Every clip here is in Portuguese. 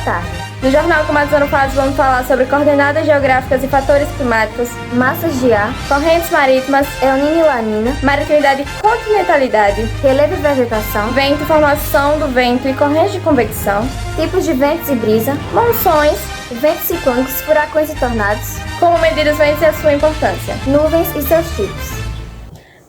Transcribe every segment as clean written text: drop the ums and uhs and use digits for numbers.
tarde. No Jornal Amazônia Faz vamos falar sobre coordenadas geográficas e fatores climáticos, Massas de ar, correntes marítimas, El Niño e La Nina, maritimidade e continentalidade, relevo e vegetação, vento, formação do vento e correntes de convecção, tipos de ventos e brisa, monções, ventos ciclônicos, furacões e tornados, como medir os ventos e a sua importância. nuvens e seus tipos.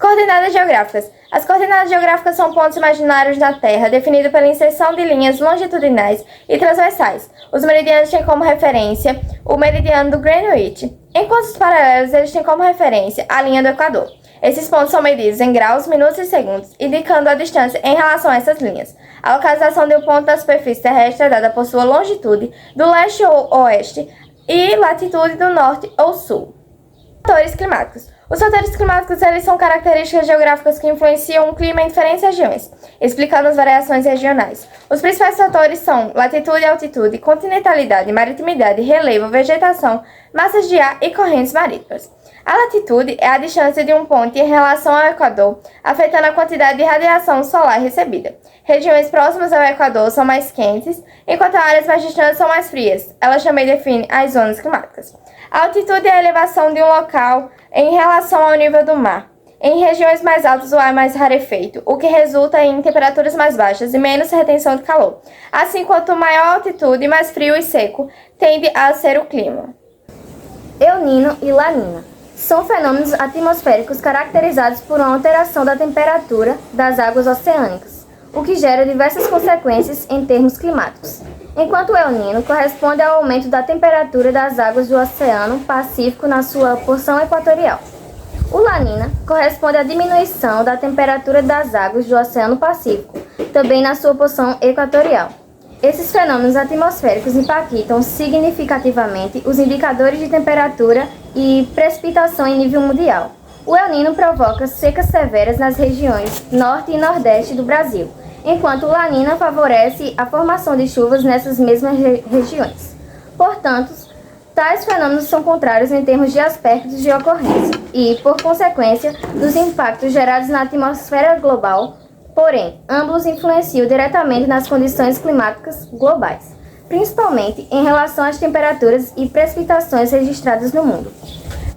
Coordenadas geográficas. As coordenadas geográficas são pontos imaginários da Terra, definidos pela inserção de linhas longitudinais e transversais. Os meridianos têm como referência o meridiano do Greenwich, enquanto os paralelos eles têm como referência a linha do Equador. Esses pontos são medidos em graus, minutos e segundos, indicando a distância em relação a essas linhas. A localização de um ponto da superfície terrestre é dada por sua longitude do leste ou oeste e latitude do norte ou sul. Fatores climáticos. Os fatores climáticos eles são características geográficas que influenciam o clima em diferentes regiões, explicando as variações regionais. Os principais fatores são latitude e altitude, continentalidade, maritimidade, relevo, vegetação, massas de ar e correntes marítimas. A latitude é a distância de um ponto em relação ao Equador, afetando a quantidade de radiação solar recebida. Regiões próximas ao Equador são mais quentes, enquanto áreas mais distantes são mais frias. Elas também definem as zonas climáticas. A altitude é a elevação de um local em relação ao nível do mar. Em regiões mais altas, o ar é mais rarefeito, o que resulta em temperaturas mais baixas e menos retenção de calor. Assim, quanto maior a altitude, mais frio e seco tende a ser o clima. El Niño e La Nina são fenômenos atmosféricos caracterizados por uma alteração da temperatura das águas oceânicas, o que gera diversas consequências em termos climáticos. Enquanto o El Niño corresponde ao aumento da temperatura das águas do Oceano Pacífico na sua porção equatorial. O La Nina corresponde à diminuição da temperatura das águas do Oceano Pacífico, também na sua porção equatorial. Esses fenômenos atmosféricos impactam significativamente os indicadores de temperatura e precipitação em nível mundial. O El Niño provoca secas severas nas regiões norte e nordeste do Brasil, enquanto o La Nina favorece a formação de chuvas nessas mesmas regiões. Portanto, tais fenômenos são contrários em termos de aspectos de ocorrência e, por consequência, dos impactos gerados na atmosfera global, porém, ambos influenciam diretamente nas condições climáticas globais, principalmente em relação às temperaturas e precipitações registradas no mundo.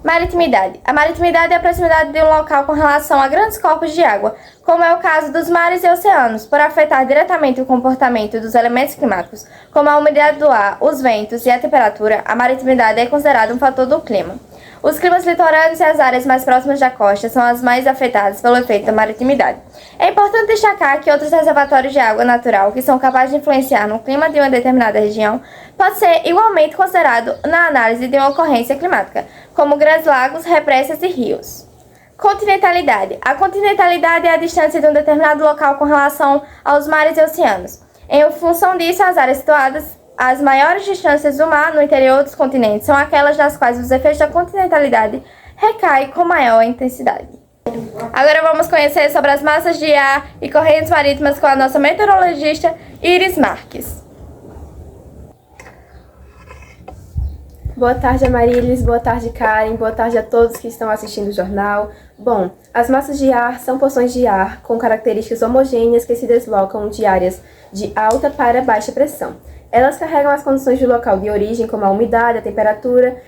Maritimidade. A maritimidade é a proximidade de um local com relação a grandes corpos de água, como é o caso dos mares e oceanos, por afetar diretamente o comportamento dos elementos climáticos, como a umidade do ar, os ventos e a temperatura. A maritimidade é considerada um fator do clima. Os climas litorâneos e as áreas mais próximas da costa são as mais afetadas pelo efeito da maritimidade. É importante destacar que outros reservatórios de água natural que são capazes de influenciar no clima de uma determinada região pode ser igualmente considerado na análise de uma ocorrência climática, como grandes lagos, represas e rios. Continentalidade. A continentalidade é a distância de um determinado local com relação aos mares e oceanos. Em função disso, as áreas situadas às maiores distâncias do mar no interior dos continentes são aquelas nas quais os efeitos da continentalidade recaem com maior intensidade. Agora vamos conhecer sobre as massas de ar e correntes marítimas com a nossa meteorologista Iris Marques. Boa tarde, Amarilis. Boa tarde, Karen. Boa tarde a todos que estão assistindo o jornal. Bom, as massas de ar são porções de ar com características homogêneas que se deslocam de áreas de alta para baixa pressão. Elas carregam as condições do local de origem, como a umidade, a temperatura,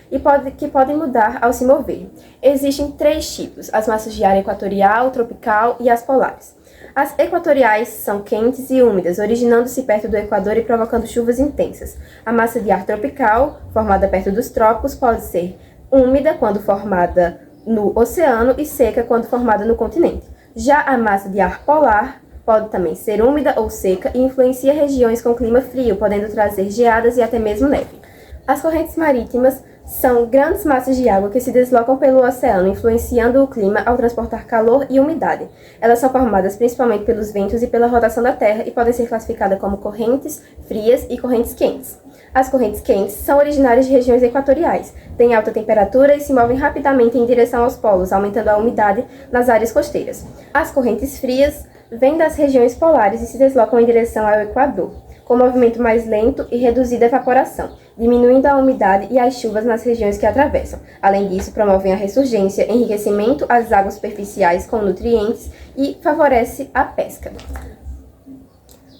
que podem mudar ao se mover. Existem 3 tipos: as massas de ar equatorial, tropical e as polares. As equatoriais são quentes e úmidas, originando-se perto do Equador e provocando chuvas intensas. A massa de ar tropical, formada perto dos trópicos, pode ser úmida quando formada no oceano e seca quando formada no continente. Já a massa de ar polar pode também ser úmida ou seca e influencia regiões com clima frio, podendo trazer geadas e até mesmo neve. As correntes marítimas são grandes massas de água que se deslocam pelo oceano, influenciando o clima ao transportar calor e umidade. Elas são formadas principalmente pelos ventos e pela rotação da Terra e podem ser classificadas como correntes frias e correntes quentes. As correntes quentes são originárias de regiões equatoriais, têm alta temperatura e se movem rapidamente em direção aos polos, aumentando a umidade nas áreas costeiras. As correntes frias vêm das regiões polares e se deslocam em direção ao Equador, com movimento mais lento e reduzida evaporação, diminuindo a umidade e as chuvas nas regiões que atravessam. Além disso, promovem a ressurgência, enriquecimento às águas superficiais com nutrientes e favorece a pesca.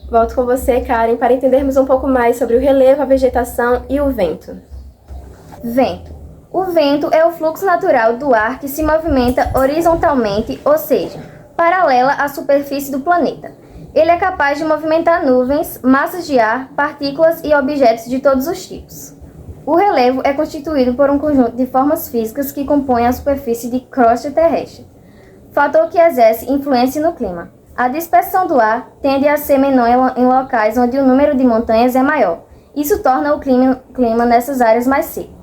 Volto com você, Karen, para entendermos um pouco mais sobre o relevo, a vegetação e o vento. Vento. O vento é o fluxo natural do ar que se movimenta horizontalmente, ou seja, paralela à superfície do planeta. Ele é capaz de movimentar nuvens, massas de ar, partículas e objetos de todos os tipos. O relevo é constituído por um conjunto de formas físicas que compõem a superfície de crosta terrestre, fator que exerce influência no clima. A dispersão do ar tende a ser menor em locais onde o número de montanhas é maior. Isso torna o clima nessas áreas mais seco.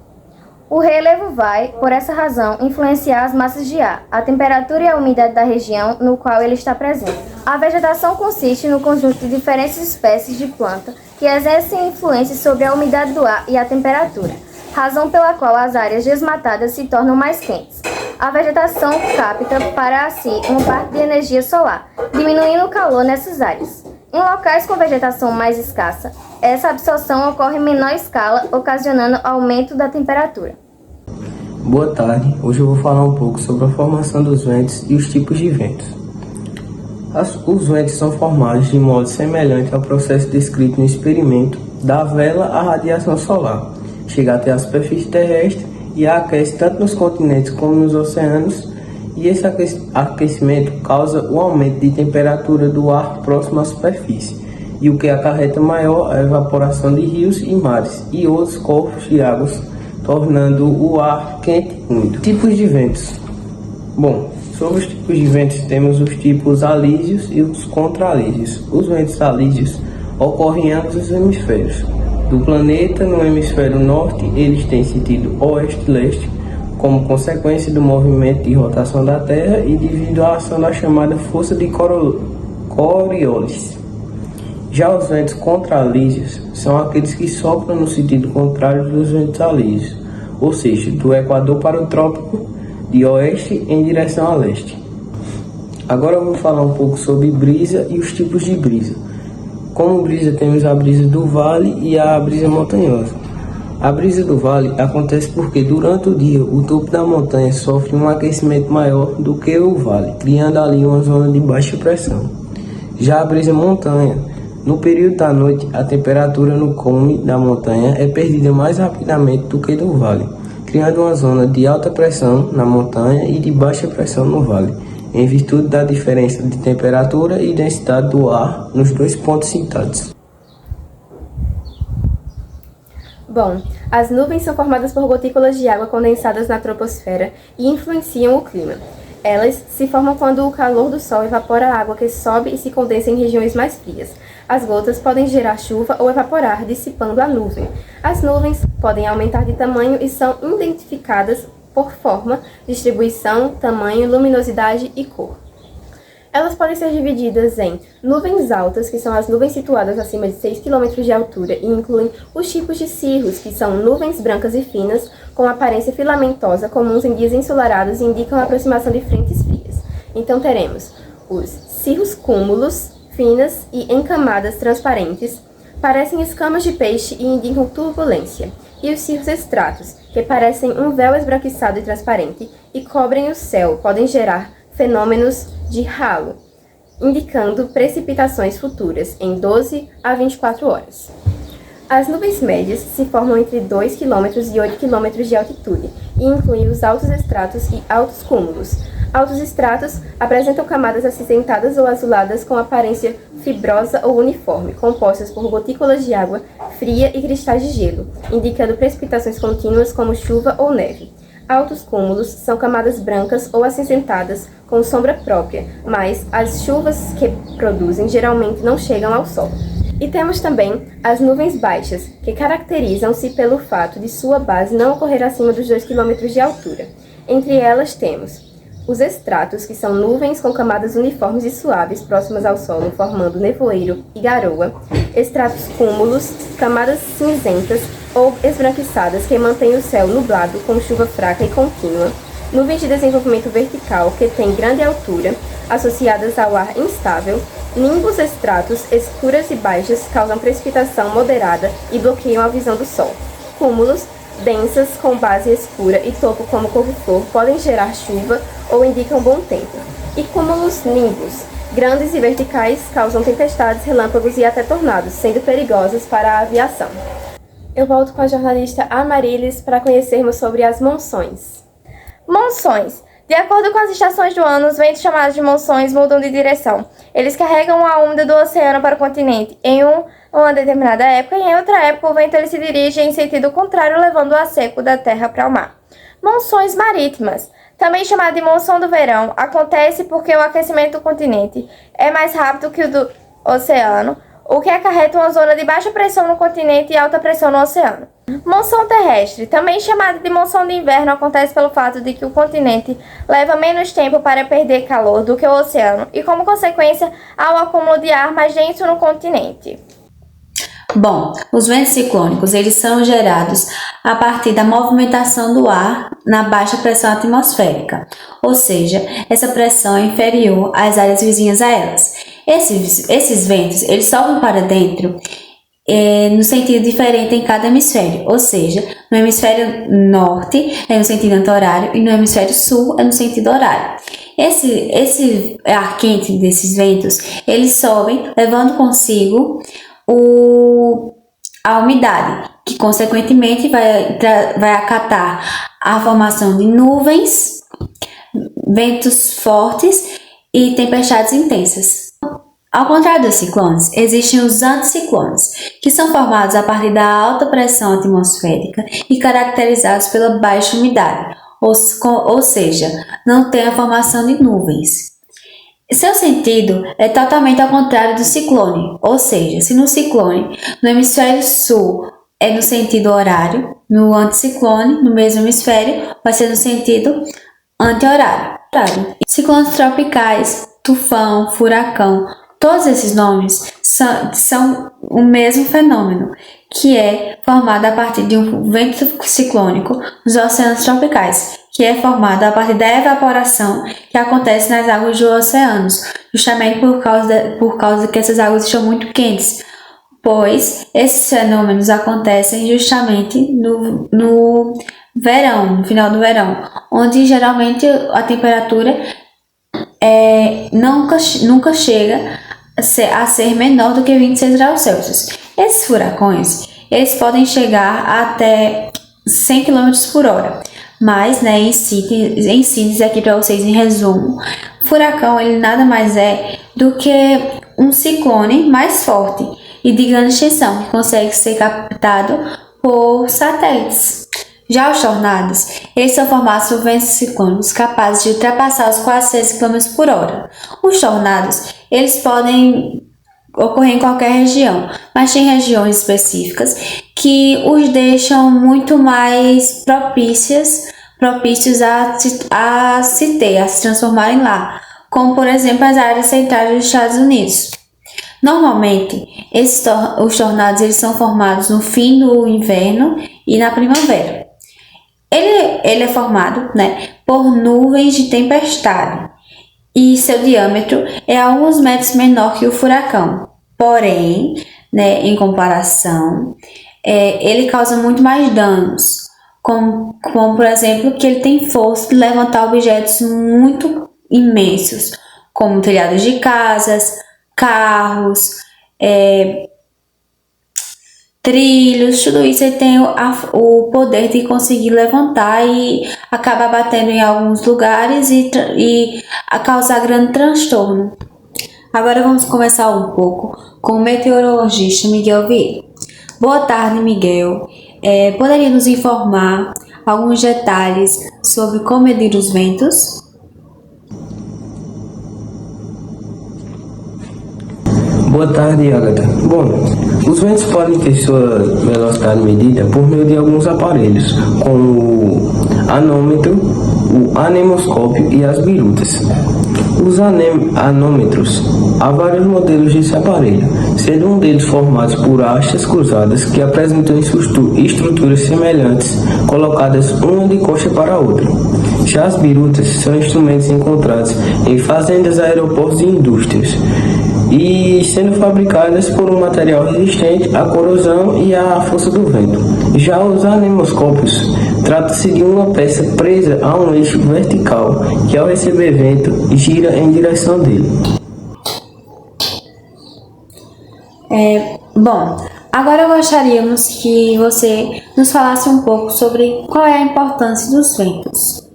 O relevo vai, por essa razão, influenciar as massas de ar, a temperatura e a umidade da região no qual ele está presente. A vegetação consiste no conjunto de diferentes espécies de planta que exercem influência sobre a umidade do ar e a temperatura, razão pela qual as áreas desmatadas se tornam mais quentes. A vegetação capta para si uma parte de energia solar, diminuindo o calor nessas áreas. Em locais com vegetação mais escassa, essa absorção ocorre em menor escala, ocasionando aumento da temperatura. Boa tarde, hoje eu vou falar um pouco sobre a formação dos ventos e os tipos de ventos. Os ventos são formados de modo semelhante ao processo descrito no experimento da vela à radiação solar. Chega até a superfície terrestre e aquece tanto nos continentes como nos oceanos, e esse aquecimento causa o aumento de temperatura do ar próximo à superfície, e o que acarreta maior a evaporação de rios e mares e outros corpos de águas, tornando o ar quente e úmido. Tipos de ventos. Bom, sobre os tipos de ventos temos os tipos alísios e os contralísios. Os ventos alísios ocorrem em ambos os hemisférios do planeta. No hemisfério norte, eles têm sentido oeste-leste, como consequência do movimento de rotação da Terra e devido à ação da chamada força de Coriolis. Já os ventos contralísios são aqueles que sopram no sentido contrário dos ventos alísios, ou seja, do Equador para o trópico, de oeste em direção a leste. Agora eu vou falar um pouco sobre brisa e os tipos de brisa. Como brisa, temos a brisa do vale e a brisa montanhosa. A brisa do vale acontece porque durante o dia o topo da montanha sofre um aquecimento maior do que o vale, criando ali uma zona de baixa pressão. Já a brisa montanha, no período da noite, a temperatura no cume da montanha é perdida mais rapidamente do que do vale, criando uma zona de alta pressão na montanha e de baixa pressão no vale, em virtude da diferença de temperatura e densidade do ar nos dois pontos citados. Bom, as nuvens são formadas por gotículas de água condensadas na troposfera e influenciam o clima. Elas se formam quando o calor do sol evapora a água que sobe e se condensa em regiões mais frias. As gotas podem gerar chuva ou evaporar, dissipando a nuvem. As nuvens podem aumentar de tamanho e são identificadas por forma, distribuição, tamanho, luminosidade e cor. Elas podem ser divididas em nuvens altas, que são as nuvens situadas acima de 6 km de altura e incluem os tipos de cirros, que são nuvens brancas e finas, com aparência filamentosa, comuns em dias ensolarados e indicam a aproximação de frentes frias. Então teremos os cirros cúmulos, finas e encamadas transparentes, parecem escamas de peixe e indicam turbulência, e os cirros estratos, que parecem um véu esbranquiçado e transparente e cobrem o céu, podem gerar fenômenos de halo, indicando precipitações futuras em 12 a 24 horas. As nuvens médias se formam entre 2 km e 8 km de altitude e incluem os altos estratos e altos cúmulos. Altos estratos apresentam camadas acinzentadas ou azuladas com aparência fibrosa ou uniforme, compostas por gotículas de água fria e cristais de gelo, indicando precipitações contínuas como chuva ou neve. Altos cúmulos são camadas brancas ou acinzentadas com sombra própria, mas as chuvas que produzem geralmente não chegam ao sol. E temos também as nuvens baixas, que caracterizam-se pelo fato de sua base não ocorrer acima dos 2 km de altura. Entre elas temos os estratos, que são nuvens com camadas uniformes e suaves próximas ao solo, formando nevoeiro e garoa. Estratos cúmulos, camadas cinzentas ou esbranquiçadas que mantêm o céu nublado com chuva fraca e contínua. Nuvens de desenvolvimento vertical, que têm grande altura, associadas ao ar instável. Nimbos estratos, escuras e baixas, causam precipitação moderada e bloqueiam a visão do sol. Cúmulos, densas, com base escura e topo como couve-flor, podem gerar chuva ou indicam bom tempo. E cúmulos nimbus, Grandes e verticais causam tempestades, relâmpagos e até tornados, sendo perigosos para a aviação. Eu volto com a jornalista Amarilis para conhecermos sobre as monções. Monções. De acordo com as estações do ano, os ventos chamados de monções mudam de direção. Eles carregam a onda do oceano para o continente em uma determinada época, e em outra época o vento ele se dirige em sentido contrário, levando o ar seco da terra para o mar. Monções marítimas. Também chamada de monção do verão, acontece porque o aquecimento do continente é mais rápido que o do oceano, o que acarreta uma zona de baixa pressão no continente e alta pressão no oceano. Monção terrestre, também chamada de monção de inverno, acontece pelo fato de que o continente leva menos tempo para perder calor do que o oceano e, como consequência, há o acúmulo de ar mais denso no continente. Bom, os ventos ciclônicos, eles são gerados a partir da movimentação do ar na baixa pressão atmosférica, ou seja, essa pressão é inferior às áreas vizinhas a elas. Esses ventos, eles sopram para dentro no sentido diferente em cada hemisfério, ou seja, no hemisfério norte é no sentido anti-horário e no hemisfério sul é no sentido horário. Esse ar quente desses ventos, eles sobem levando consigo a umidade, que consequentemente vai acatar a formação de nuvens, ventos fortes e tempestades intensas. Ao contrário dos ciclones, existem os anticiclones, que são formados a partir da alta pressão atmosférica e caracterizados pela baixa umidade, ou seja, não tem a formação de nuvens. Seu sentido é totalmente ao contrário do ciclone, ou seja, se no ciclone, no hemisfério sul é no sentido horário, no anticiclone, no mesmo hemisfério, vai ser no sentido anti-horário. Ciclones tropicais, tufão, furacão, todos esses nomes são o mesmo fenômeno, que é formado a partir de um vento ciclônico nos oceanos tropicais, que é formado a partir da evaporação que acontece nas águas dos oceanos, justamente por causa que essas águas estão muito quentes, pois esses fenômenos acontecem justamente no verão, no final do verão, onde geralmente a temperatura nunca chega a ser menor do que 26 graus Celsius. Esses furacões, eles podem chegar até 100 km por hora. Mas, em síntese aqui para vocês, em resumo, o furacão ele nada mais é do que um ciclone mais forte e de grande extensão, que consegue ser captado por satélites. Já os tornados, eles são formados por ventos ciclônicos capazes de ultrapassar os 400 km por hora. Os tornados, eles podem ocorrer em qualquer região, mas tem regiões específicas que os deixam muito mais propícios a se transformarem lá, como por exemplo as áreas centrais dos Estados Unidos. Normalmente, os tornados eles são formados no fim do inverno e na primavera. Ele é formado, por nuvens de tempestade e seu diâmetro é alguns metros menor que o furacão. Porém, em comparação, ele causa muito mais danos, como por exemplo, que ele tem força de levantar objetos muito imensos, como telhados de casas, carros, trilhos, tudo isso ele tem o poder de conseguir levantar e acabar batendo em alguns lugares e causar grande transtorno. Agora vamos conversar um pouco com o meteorologista Miguel Vieira. Boa tarde, Miguel. Poderia nos informar alguns detalhes sobre como medir os ventos? Boa tarde, Agatha. Bom, os ventos podem ter sua velocidade medida por meio de alguns aparelhos, como o anômetro, o anemoscópio e as birutas. Os anômetros, há vários modelos desse aparelho, sendo um deles formados por hastes cruzadas que apresentam estruturas semelhantes, colocadas uma de costa para a outra. Já as birutas são instrumentos encontrados em fazendas, aeroportos e indústrias, e sendo fabricadas por um material resistente à corrosão e à força do vento. Já os anemoscópios trata-se de uma peça presa a um eixo vertical que, ao receber vento, gira em direção dele. Bom, agora gostaríamos que você nos falasse um pouco sobre qual é a importância dos ventos.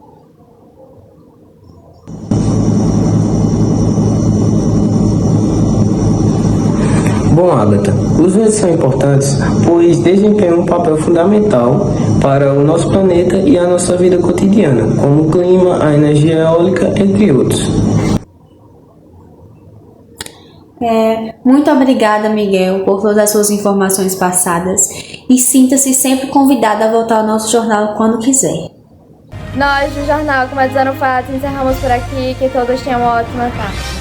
Bom, Agatha, os ventos são importantes pois desempenham um papel fundamental para o nosso planeta e a nossa vida cotidiana, como o clima, a energia eólica, entre outros. Muito obrigada, Miguel, por todas as suas informações passadas e sinta-se sempre convidada a voltar ao nosso jornal quando quiser. Nós, do jornal Comentando Fatos, encerramos por aqui. Que todos tenham uma ótima tarde.